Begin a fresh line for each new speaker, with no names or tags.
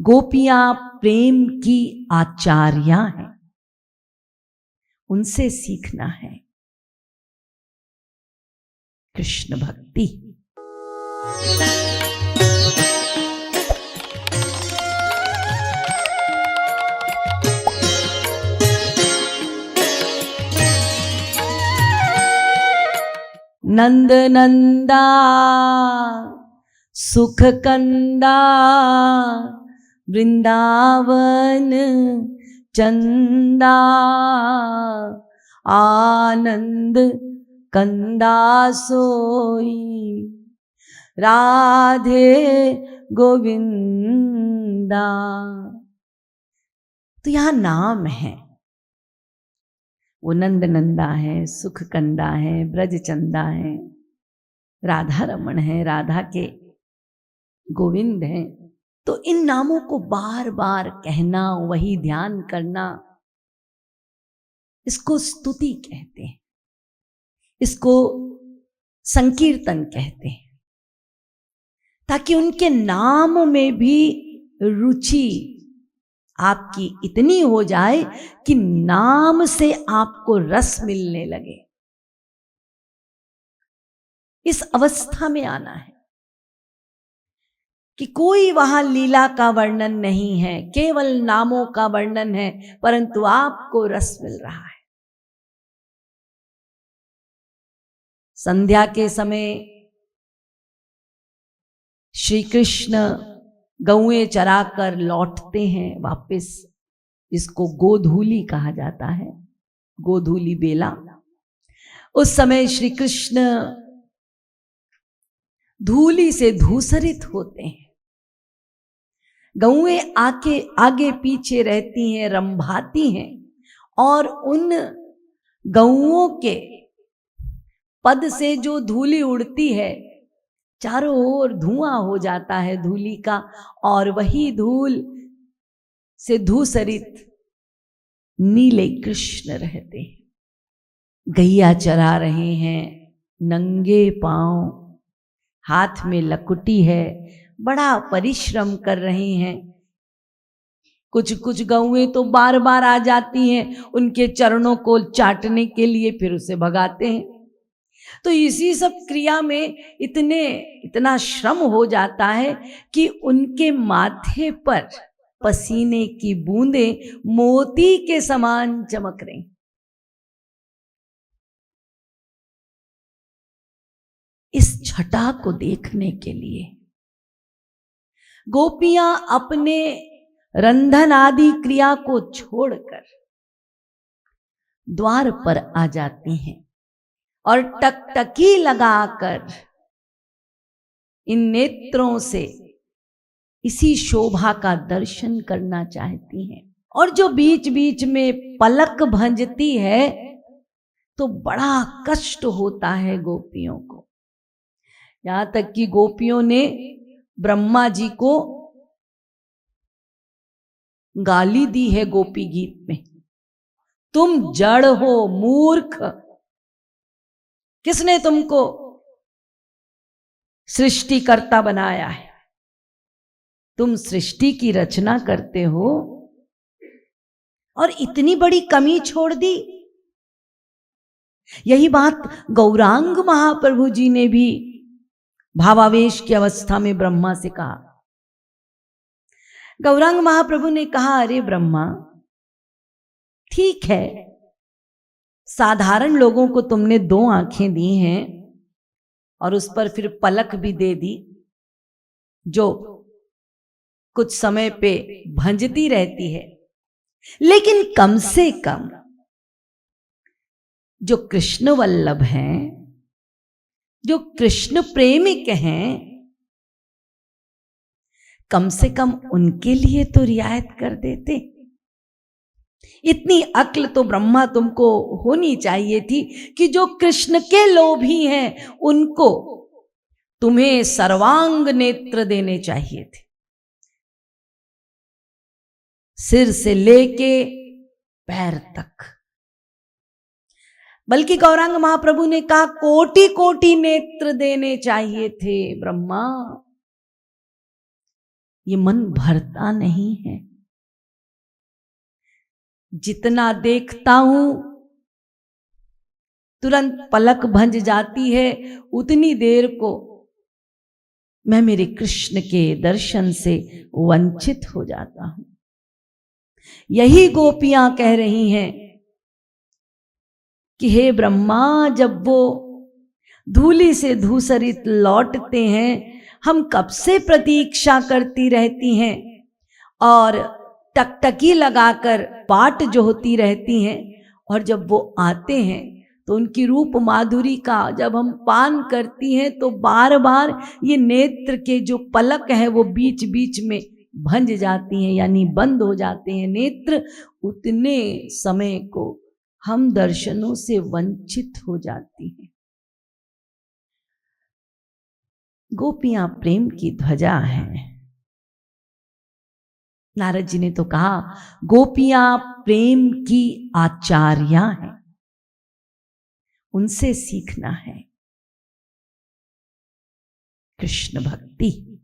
गोपियां प्रेम की आचार्या हैं, उनसे सीखना है कृष्ण भक्ति। नंद नंदा सुख कंदा वृंदावन चंदा, आनंद कंदा सोई राधे गोविंदा। तो यहां नाम है, वो नंद नंदा है, सुख कंदा है, ब्रज चंदा है, राधा रमण है, राधा के गोविंद हैं। तो इन नामों को बार बार कहना, वही ध्यान करना, इसको स्तुति कहते हैं, इसको संकीर्तन कहते हैं, ताकि उनके नाम में भी रुचि आपकी इतनी हो जाए कि नाम से आपको रस मिलने लगे। इस अवस्था में आना है कि कोई वहां लीला का वर्णन नहीं है, केवल नामों का वर्णन है, परंतु आपको रस मिल रहा है। संध्या के समय श्री कृष्ण गौएं चराकर लौटते हैं वापस, इसको गोधूली कहा जाता है, गोधूली बेला। उस समय श्री कृष्ण धूली से धूसरित होते हैं, गौएं आके आगे पीछे रहती हैं, रंभाती हैं, और उन गौओं के पद से जो धूली उड़ती है, चारों ओर धुआं हो जाता है धूली का, और वही धूल से धूसरित नीले कृष्ण रहते हैं। गैया चरा रहे हैं नंगे पांव, हाथ में लकुटी है, बड़ा परिश्रम कर रहे हैं। कुछ कुछ गौएं तो बार बार आ जाती हैं उनके चरणों को चाटने के लिए, फिर उसे भगाते हैं। तो इसी सब क्रिया में इतना श्रम हो जाता है कि उनके माथे पर पसीने की बूंदें मोती के समान चमक रही। इस छटा को देखने के लिए गोपियां अपने रंधन आदि क्रिया को छोड़कर द्वार पर आ जाती हैं और टकटकी लगाकर इन नेत्रों से इसी शोभा का दर्शन करना चाहती हैं। और जो बीच बीच में पलक भंजती है तो बड़ा कष्ट होता है गोपियों को। यहां तक कि गोपियों ने ब्रह्मा जी को गाली दी है गोपी गीत में, तुम जड़ हो मूर्ख, किसने तुमको सृष्टिकर्ता बनाया है, तुम सृष्टि की रचना करते हो और इतनी बड़ी कमी छोड़ दी। यही बात गौरांग महाप्रभु जी ने भी भावावेश की अवस्था में ब्रह्मा से कहा। गौरांग महाप्रभु ने कहा, अरे ब्रह्मा, ठीक है, साधारण लोगों को तुमने 2 आंखें दी हैं और उस पर फिर पलक भी दे दी जो कुछ समय पे भंजती रहती है, लेकिन कम से कम जो कृष्ण वल्लभ हैं, जो कृष्ण प्रेमिक हैं, कम से कम उनके लिए तो रियायत कर देते। इतनी अक्ल तो ब्रह्मा तुमको होनी चाहिए थी कि जो कृष्ण के लोभी हैं उनको तुम्हें सर्वांग नेत्र देने चाहिए थे, सिर से लेके पैर तक। बल्कि गौरांग महाप्रभु ने कहा, कोटि कोटि नेत्र देने चाहिए थे ब्रह्मा। ये मन भरता नहीं है। जितना देखता हूं तुरंत पलक भंज जाती है, उतनी देर को मैं मेरे कृष्ण के दर्शन से वंचित हो जाता हूं। यही गोपियां कह रही हैं कि हे ब्रह्मा, जब वो धूलि से धूसरित लौटते हैं, हम कब से प्रतीक्षा करती रहती हैं और टकटकी लगाकर बाट जोहती रहती हैं, और जब वो आते हैं तो उनकी रूप माधुरी का जब हम पान करती हैं तो बार बार ये नेत्र के जो पलक है वो बीच बीच में भंज जाती हैं, यानी बंद हो जाते हैं नेत्र। उतने समय को हम दर्शनों से वंचित हो जाती हैं। गोपियां प्रेम की ध्वजा हैं। नारद जी ने तो कहा गोपियां प्रेम की आचार्या हैं, उनसे सीखना है कृष्ण भक्ति।